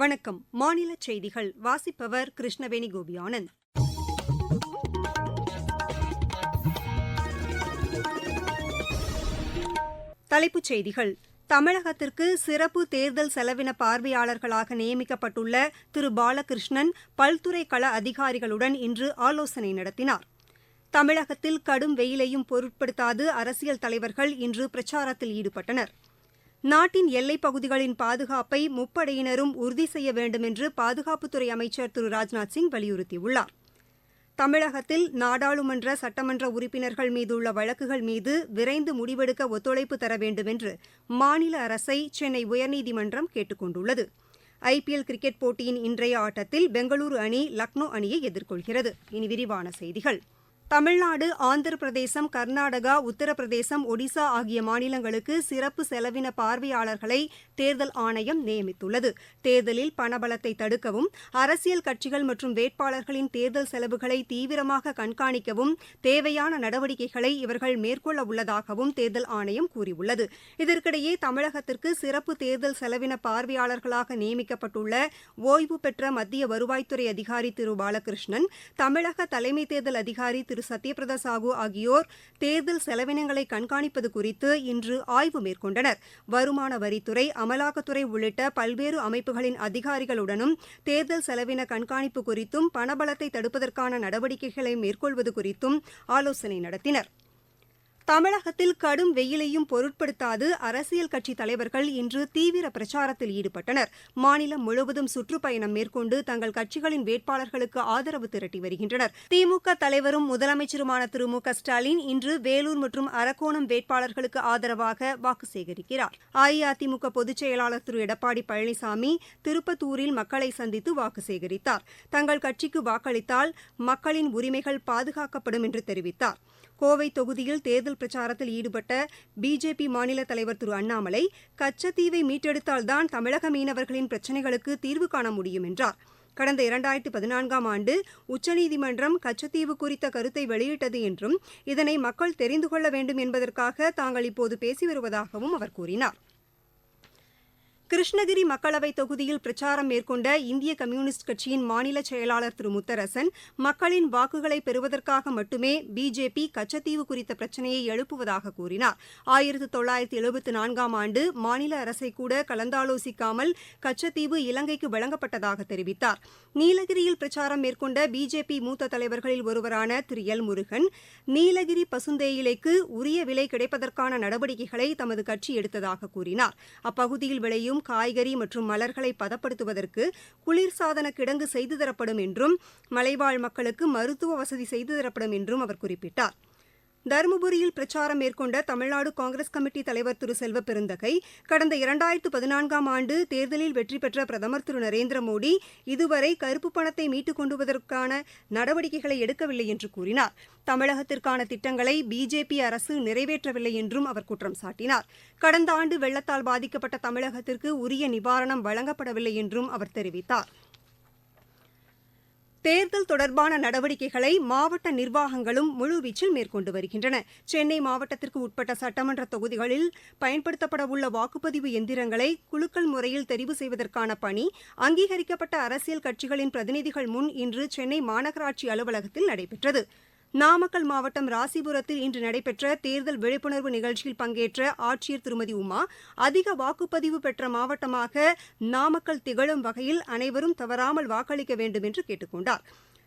வணக்கம். மாநில செய்திகள் வாசிப்பவர் கிருஷ்ணவேணி கோபியானந்த். தலைப்புச் செய்திகள். தமிழகத்திற்கு சிறப்பு தேர்தல் செலவின பார்வையாளர்களாக நியமிக்கப்பட்டுள்ள திரு பாலகிருஷ்ணன் பல்துறை கள அதிகாரிகளுடன் இன்று ஆலோசனை நடத்தினார். தமிழகத்தில் கடும் வெயிலையும் பொருட்படுத்தாது அரசியல் தலைவர்கள் இன்று பிரச்சாரத்தில் ஈடுபட்டனர். நாட்டின் எல்லைப் பகுதிகளின் பாதுகாப்பை முப்படையினரும் உறுதி செய்ய வேண்டுமென்று பாதுகாப்புத்துறை அமைச்சர் திரு ராஜ்நாத் சிங் வலியுறுத்தியுள்ளார். தமிழகத்தில் நாடாளுமன்ற சட்டமன்ற உறுப்பினர்கள் மீதுள்ள வழக்குகள் மீது விரைந்து முடிவெடுக்க ஒத்துழைப்பு தர வேண்டுமென்று மாநில அரசை சென்னை உயர்நீதிமன்றம் கேட்டுக் கொண்டுள்ளது. IPL கிரிக்கெட் போட்டியின் இன்றைய ஆட்டத்தில் பெங்களூரு அணி லக்னோ அணியை எதிர்கொள்கிறது. இனி விரிவான செய்திகள். தமிழ்நாடு, ஆந்திர பிரதேசம், கர்நாடகா, உத்தரப்பிரதேசம், ஒடிசா ஆகிய மாநிலங்களுக்கு சிறப்பு செலவின பார்வையாளர்களை தேர்தல் ஆணையம் நியமித்துள்ளது. தேர்தலில் பணபலத்தை தடுக்கவும், அரசியல் கட்சிகள் மற்றும் வேட்பாளர்களின் தேர்தல் செலவுகளை தீவிரமாக கண்காணிக்கவும் தேவையான நடவடிக்கைகளை இவர்கள் மேற்கொள்ள உள்ளதாகவும் தேர்தல் ஆணையம் கூறியுள்ளது. இதற்கிடையே தமிழகத்திற்கு சிறப்பு தேர்தல் செலவின பார்வையாளர்களாக நியமிக்கப்பட்டுள்ள ஓய்வு பெற்ற மத்திய வருவாய்த்துறை அதிகாரி திரு பாலகிருஷ்ணன், தமிழக தலைமை தேர்தல் அதிகாரி திரு சத்யபிரதா சாஹூ ஆகியோர் தேர்தல் செலவினங்களை கண்காணிப்பது குறித்து இன்று ஆய்வு மேற்கொண்டனர். வருமான வரித்துறை, அமலாக்கத்துறை உள்ளிட்ட பல்வேறு அமைப்புகளின் அதிகாரிகளுடனும் தேர்தல் செலவின கண்காணிப்பு குறித்தும் பணபலத்தை தடுப்பதற்கான நடவடிக்கைகளை மேற்கொள்வது குறித்தும் ஆலோசனை நடத்தினர். தமிழகத்தில் கடும் வெயிலையும் பொருட்படுத்தாது அரசியல் கட்சித் தலைவர்கள் இன்று தீவிர பிரச்சாரத்தில் ஈடுபட்டனர். மாநிலம் முழுவதும் சுற்றுப்பயணம் மேற்கொண்டு தங்கள் கட்சிகளின் வேட்பாளர்களுக்கு ஆதரவு திரட்டி வருகின்றனர். திமுக தலைவரும் முதலமைச்சருமான திரு மு.க. ஸ்டாலின் இன்று வேலூர் மற்றும் அரக்கோணம் வேட்பாளர்களுக்கு ஆதரவாக வாக்கு சேகரிக்கிறார். அஇஅதிமுக பொதுச் செயலாளர் திரு எடப்பாடி பழனிசாமி திருப்பத்தூரில் மக்களை சந்தித்து வாக்கு சேகரித்தார். தங்கள் கட்சிக்கு வாக்களித்தால் மக்களின் உரிமைகள் பாதுகாக்கப்படும் என்று தெரிவித்தார். கோவை தொகுதியில் தேர்தல் பிரச்சாரத்தில் ஈடுபட்ட பிஜேபி மாநில தலைவர் திரு அண்ணாமலை, கச்சத்தீவை மீட்டெடுத்தால்தான் தமிழக மீனவர்களின் பிரச்சினைகளுக்கு தீர்வு காண முடியும் என்றார். கடந்த 2014ஆம் ஆண்டு உச்சநீதிமன்றம் கச்சத்தீவு குறித்த கருத்தை வெளியிட்டது என்றும், இதனை மக்கள் தெரிந்து கொள்ள வேண்டும் என்பதற்காக தாங்கள் இப்போது பேசி வருவதாகவும் அவர் கூறினார். கிருஷ்ணகிரி மக்களவைத் தொகுதியில் பிரச்சாரம் மேற்கொண்ட இந்திய கம்யூனிஸ்ட் கட்சியின் மாநில செயலாளர் திரு முத்தரசன், மக்களின் வாக்குகளை பெறுவதற்காக மட்டுமே பிஜேபி கச்சத்தீவு குறித்த பிரச்சினையை எழுப்புவதாக கூறினார். 1974ஆம் ஆண்டு மாநில அரசை கூட கலந்தாலோசிக்காமல் கச்சத்தீவு இலங்கைக்கு வழங்கப்பட்டதாக தெரிவித்தார். நீலகிரியில் பிரச்சாரம் மேற்கொண்ட பிஜேபி மூத்த தலைவர்களில் ஒருவரான திரு எல் முருகன், நீலகிரி பசுந்தேயிலைக்கு உரிய விலை கிடைப்பதற்கான நடவடிக்கைகளை தமது கட்சி எடுத்ததாக கூறினார். அப்பகுதியில் விளையும் காய்கறி மற்றும் மலர்களை பதப்படுத்துவதற்கு குளிர்சாதன கிடங்கு செய்து தரப்படும் என்றும், மலைவாழ் மக்களுக்கு மருத்துவ வசதி செய்து தரப்படும் என்றும் அவர் குறிப்பிட்டார். தருமபுரியில் பிரச்சாரம் மேற்கொண்ட தமிழ்நாடு காங்கிரஸ் கமிட்டி தலைவர் திரு செல்வ பெருந்தகை, கடந்த 2014ஆம் ஆண்டு தேர்தலில் வெற்றி பெற்ற பிரதமர் திரு நரேந்திர மோடி இதுவரை கருப்பு பணத்தை மீட்டுக் கொண்டுவதற்கான நடவடிக்கைகளை எடுக்கவில்லை என்று கூறினார். தமிழகத்திற்கான திட்டங்களை பிஜேபி அரசு நிறைவேற்றவில்லை என்றும் அவர் குற்றம் சாட்டினார். கடந்த ஆண்டு வெள்ளத்தால் பாதிக்கப்பட்ட தமிழகத்திற்கு உரிய நிவாரணம் வழங்கப்படவில்லை என்றும் அவர் தெரிவித்தார். தேர்தல் தொடர்பான நடவடிக்கைகளை மாவட்ட நிர்வாகங்களும் முழுவீச்சில் மேற்கொண்டு வருகின்றன. சென்னை மாவட்டத்திற்கு உட்பட்ட சட்டமன்ற தொகுதிகளில் பயன்படுத்தப்படவுள்ள வாக்குப்பதிவு எந்திரங்களை குலுக்கல் முறையில் தெரிவு செய்வதற்கான பணி அங்கீகரிக்கப்பட்ட அரசியல் கட்சிகளின் பிரதிநிதிகள் முன் இன்று சென்னை மாநகராட்சி அலுவலகத்தில் நடைபெற்றது. நாமக்கல் மாவட்டம் ராசிபுரத்தில் இன்று நடைபெற்ற தேர்தல் விழிப்புணர்வு நிகழ்ச்சியில் பங்கேற்ற ஆட்சியர் திருமதி உமா, அதிக வாக்குப்பதிவு பெற்ற மாவட்டமாக நாமக்கல் திகழும் வகையில் அனைவரும் தவறாமல் வாக்களிக்க வேண்டும் என்று கேட்டுக் கொண்டார்.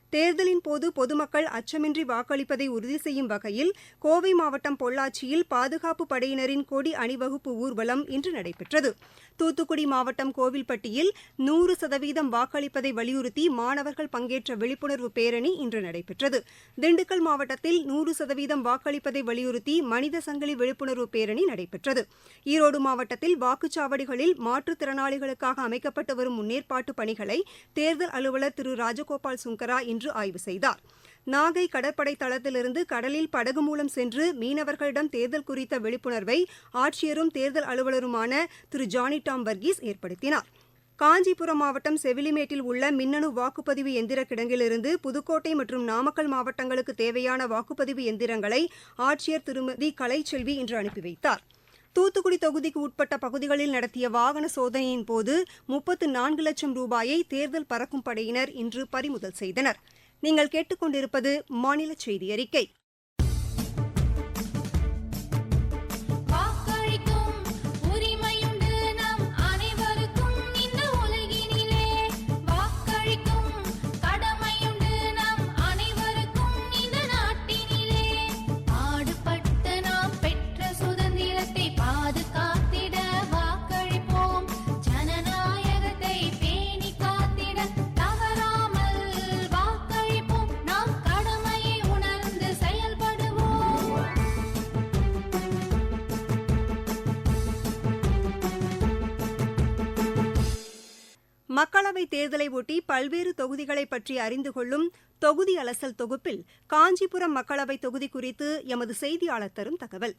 தேர்தலின் போது பொதுமக்கள் அச்சமின்றி வாக்களிப்பதை உறுதி செய்யும் வகையில் கோவை மாவட்டம் பொள்ளாச்சியில் பாதுகாப்பு படையினரின் கொடி அணிவகுப்பு ஊர்வலம் இன்று நடைபெற்றது. தூத்துக்குடி மாவட்டம் கோவில்பட்டியில் 100% வாக்களிப்பதை வலியுறுத்தி மாணவர்கள் பங்கேற்ற விழிப்புணர்வு பேரணி இன்று நடைபெற்றது. திண்டுக்கல் மாவட்டத்தில் 100% வாக்களிப்பதை வலியுறுத்தி மனித சங்கிலி விழிப்புணர்வு பேரணி நடைபெற்றது. ஈரோடு மாவட்டத்தில் வாக்குச்சாவடிகளில் மாற்றுத்திறனாளிகளுக்காக அமைக்கப்பட்டு வரும் முன்னேற்பாட்டு பணிகளை தேர்தல் அலுவலர் திரு ராஜகோபால் சுங்கரா இன்று ஆய்வு செய்தார். நாகை கடற்படை தளத்திலிருந்து கடலில் படகு மூலம் சென்று மீனவர்களிடம் தேர்தல் குறித்த விழிப்புணர்வை ஆட்சியரும் தேர்தல் அலுவலருமான திரு ஜானி டாம் வர்கீஸ் ஏற்படுத்தினார். காஞ்சிபுரம் மாவட்டம் செவிலிமேட்டில் உள்ள மின்னணு வாக்குப்பதிவு எந்திர கிடங்கிலிருந்து புதுக்கோட்டை மற்றும் நாமக்கல் மாவட்டங்களுக்கு தேவையான வாக்குப்பதிவு எந்திரங்களை ஆட்சியர் திருமதி கலைச்செல்வி இன்று அனுப்பி வைத்தார். தூத்துக்குடி தொகுதிக்கு உட்பட்ட பகுதிகளில் நடத்திய வாகன சோதனையின் போது 34 லட்சம் ரூபாயை தேர்தல் பறக்கும் படையினர் இன்று பறிமுதல் செய்தனர். நீங்கள் கேட்டுக்கொண்டிருப்பது மாநில செய்தி அறிக்கை. மக்களவைத் தேர்தலை ஒட்டி பல்வேறு தொகுதிகளை பற்றி அறிந்து கொள்ளும் தொகுதி அலசல் தொகுப்பில் காஞ்சிபுரம் மக்களவைத் தொகுதி குறித்து எமது செய்தியாளர் தரும் தகவல்.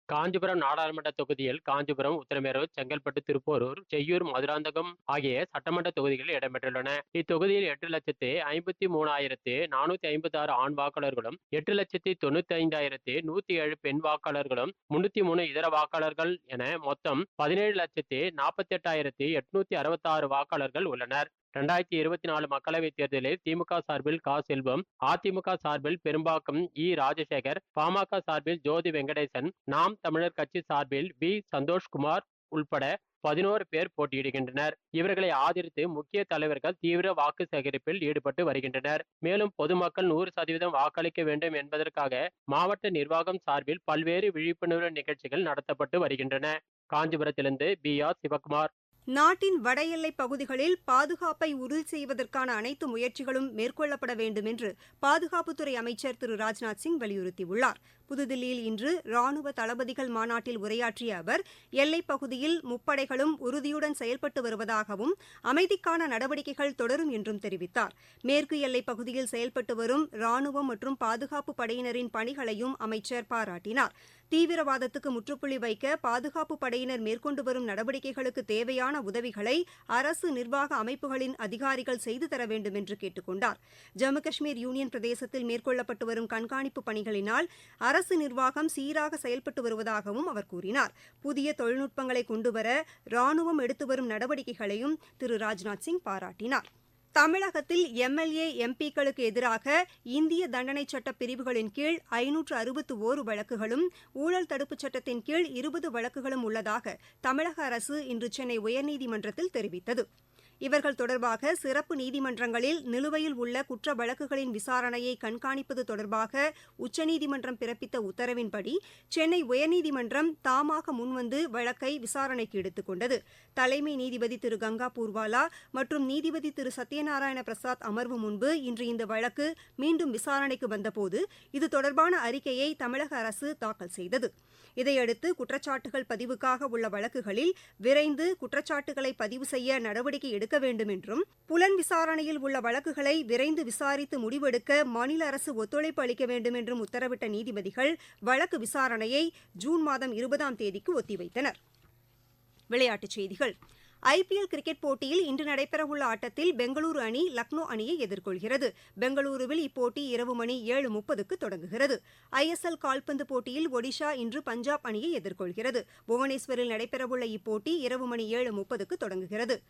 காஞ்சிபுரம் நாடாளுமன்ற தொகுதியில் காஞ்சிபுரம், உத்திரமேரூர், செங்கல்பட்டு, திருப்போரூர், செய்யூர், மதுராந்தகம் ஆகிய சட்டமன்ற தொகுதிகள் இடம்பெற்றுள்ளன. இத்தொகுதியில் 8,03,456 ஆண் வாக்காளர்களும் 8,95,107 பெண் வாக்காளர்களும் 303 இதர வாக்காளர்கள் என மொத்தம் 17,48,866 வாக்காளர்கள் உள்ளனர். 2024 மக்களவைத் தேர்தலில் திமுக சார்பில் கா. செல்வம், அதிமுக சார்பில் பெரும்பாக்கம் இ. ராஜசேகர், பாமக சார்பில் ஜோதி வெங்கடேசன், நாம் தமிழர் கட்சி சார்பில் வி. சந்தோஷ்குமார் உள்பட 11 பேர் போட்டியிடுகின்றனர். இவர்களை ஆதரித்து முக்கிய தலைவர்கள் தீவிர வாக்கு சேகரிப்பில் ஈடுபட்டு வருகின்றனர். மேலும் பொதுமக்கள் 100% வாக்களிக்க வேண்டும் என்பதற்காக மாவட்ட நிர்வாகம் சார்பில் பல்வேறு விழிப்புணர்வு நிகழ்ச்சிகள் நடத்தப்பட்டு வருகின்றன. காஞ்சிபுரத்திலிருந்து பி. ஆர். சிவகுமார். நாட்டின் வட எல்லைப் பகுதிகளில் பாதுகாப்பை உறுதி செய்வதற்கான அனைத்து முயற்சிகளும் மேற்கொள்ளப்பட வேண்டும் என்று பாதுகாப்புத்துறை அமைச்சர் திரு ராஜ்நாத் சிங் வலியுறுத்தியுள்ளார். புதுதில்லியில் இன்று ராணுவ தளபதிகள் மாநாட்டில் உரையாற்றிய அவர் எல்லைப் பகுதியில் முப்படைகளும் உறுதியுடன் செயல்பட்டு வருவதாகவும் அமைதிக்கான நடவடிக்கைகள் தொடரும் என்றும் தெரிவித்தார். மேற்கு எல்லைப் பகுதியில் செயல்பட்டு வரும் ராணுவம் மற்றும் பாதுகாப்பு படையினரின் பணிகளையும் அமைச்சர் பாராட்டினார். தீவிரவாதத்துக்கு முற்றுப்புள்ளி வைக்க பாதுகாப்பு படையினர் மேற்கொண்டு வரும் நடவடிக்கைகளுக்கு தேவையான உதவிகளை அரசு நிர்வாக அமைப்புகளின் அதிகாரிகள் செய்து தர வேண்டும் என்று கேட்டுக் கொண்டார். ஜம்மு காஷ்மீர் யூனியன் பிரதேசத்தில் மேற்கொள்ளப்பட்டு வரும் கண்காணிப்பு பணிகளினால் அரசு நிர்வாகம் சீராக செயல்பட்டு வருவதாகவும் அவர் கூறினார். புதிய தொழில்நுட்பங்களை கொண்டுவர ராணுவம் எடுத்து வரும் நடவடிக்கைகளையும் திரு ராஜ்நாத் சிங் பாராட்டினார். தமிழகத்தில் எம்எல்ஏ, எம்பிக்களுக்கு எதிராக இந்திய தண்டனைச் சட்ட பிரிவுகளின் கீழ் 561 வழக்குகளும், ஊழல் தடுப்புச் சட்டத்தின் கீழ் 20 வழக்குகளும் உள்ளதாக தமிழக அரசு இன்று சென்னை உயர்நீதிமன்றத்தில் தெரிவித்தது. இவர்கள் தொடர்பாக சிறப்பு நீதிமன்றங்களில் நிலுவையில் உள்ள குற்ற வழக்குகளின் விசாரணையை கண்காணிப்பது தொடர்பாக உச்சநீதிமன்றம் பிறப்பித்த உத்தரவின்படி சென்னை உயர்நீதிமன்றம் தாமாக முன்வந்து வழக்கை விசாரணைக்கு எடுத்துக் கொண்டது. தலைமை நீதிபதி திரு கங்கா பூர்வாலா மற்றும் நீதிபதி திரு சத்யநாராயண பிரசாத் அமர்வு முன்பு இன்று இந்த வழக்கு மீண்டும் விசாரணைக்கு வந்தபோது இது தொடர்பான அறிக்கையை தமிழக அரசு தாக்கல் செய்தது. இதையடுத்து குற்றச்சாட்டுகள் பதிவுக்காக உள்ள வழக்குகளில் விரைந்து குற்றச்சாட்டுகளை பதிவு செய்ய நடவடிக்கை எடுக்க வேண்டும் என்றும், புலன் விசாரணையில் உள்ள வழக்குகளை விரைந்து விசாரித்து முடிவெடுக்க மாநில அரசு ஒத்துழைப்பு அளிக்க வேண்டும் என்றும் உத்தரவிட்ட நீதிபதிகள் வழக்கு விசாரணையை ஜூன் மாதம் 20ஆம் தேதிக்கு ஒத்திவைத்தனர். விளையாட்டுச் செய்திகள். ஐபிஎல் கிரிக்கெட் போட்டியில் இன்று நடைபெறவுள்ள ஆட்டத்தில் பெங்களூரு அணி லக்னோ அணியை எதிர்கொள்கிறது. பெங்களூருவில் இப்போட்டி இரவு மணி 7:30க்கு தொடங்குகிறது. ஐஎஸ்எல் கால்பந்து போட்டியில் ஒடிஷா இன்று பஞ்சாப் அணியை எதிர்கொள்கிறது. புவனேஸ்வரில் நடைபெறவுள்ள இப்போட்டி இரவு மணி 7:30க்கு தொடங்குகிறது.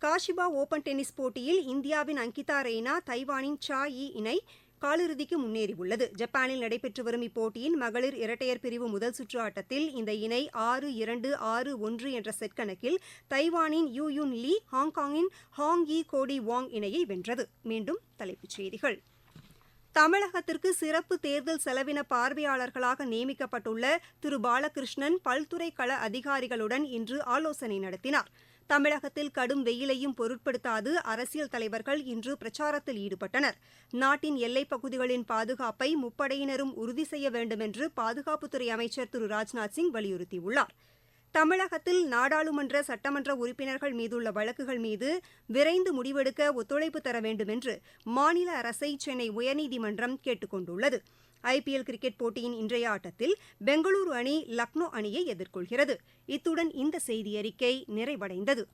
காஷிபா ஓபன் டென்னிஸ் போட்டியில் இந்தியாவின் அங்கிதா ரெய்னா, தைவானின் சா யி இணை காலிறுதிக்கு முன்னேறியுள்ளது. ஜப்பானில் நடைபெற்று வரும் இப்போட்டியின் மகளிர் இரட்டையர் பிரிவு முதல் சுற்று ஆட்டத்தில் இந்த இணை 6-2, 6-1 என்ற செட் கணக்கில் தைவானின் யூ யுன் லீ, ஹாங்காங்கின் ஹாங் யி கோடி வாங் இணையை வென்றது. மீண்டும் தலைப்புச் செய்திகள். தமிழகத்திற்கு சிறப்பு தேர்தல் செலவின பார்வையாளர்களாக நியமிக்கப்பட்டுள்ள திரு பாலகிருஷ்ணன் பல்துறை கள அதிகாரிகளுடன் இன்று ஆலோசனை நடத்தினார். தமிழகத்தில் கடும் வெயிலையும் பொருட்படுத்தாது அரசியல் தலைவர்கள் இன்று பிரச்சாரத்தில் ஈடுபட்டனர். நாட்டின் எல்லைப் பகுதிகளின் பாதுகாப்பை முப்படையினரும் உறுதி செய்ய வேண்டுமென்று பாதுகாப்புத்துறை அமைச்சர் திரு ராஜ்நாத் சிங் வலியுறுத்தியுள்ளார். தமிழகத்தில் நாடாளுமன்ற, சட்டமன்ற உறுப்பினர்கள் மீதுள்ள வழக்குகள் மீது விரைந்து முடிவெடுக்க ஒத்துழைப்பு தர வேண்டுமென்று மாநில அரசை சென்னை உயர்நீதிமன்றம் கேட்டுக் கொண்டுள்ளது. ஐபிஎல் கிரிக்கெட் போட்டியின் இன்றைய ஆட்டத்தில் பெங்களூரு அணி லக்னோ அணியை எதிர்கொள்கிறது. இத்துடன் இந்த செய்தியறிக்கை நிறைவடைந்தது.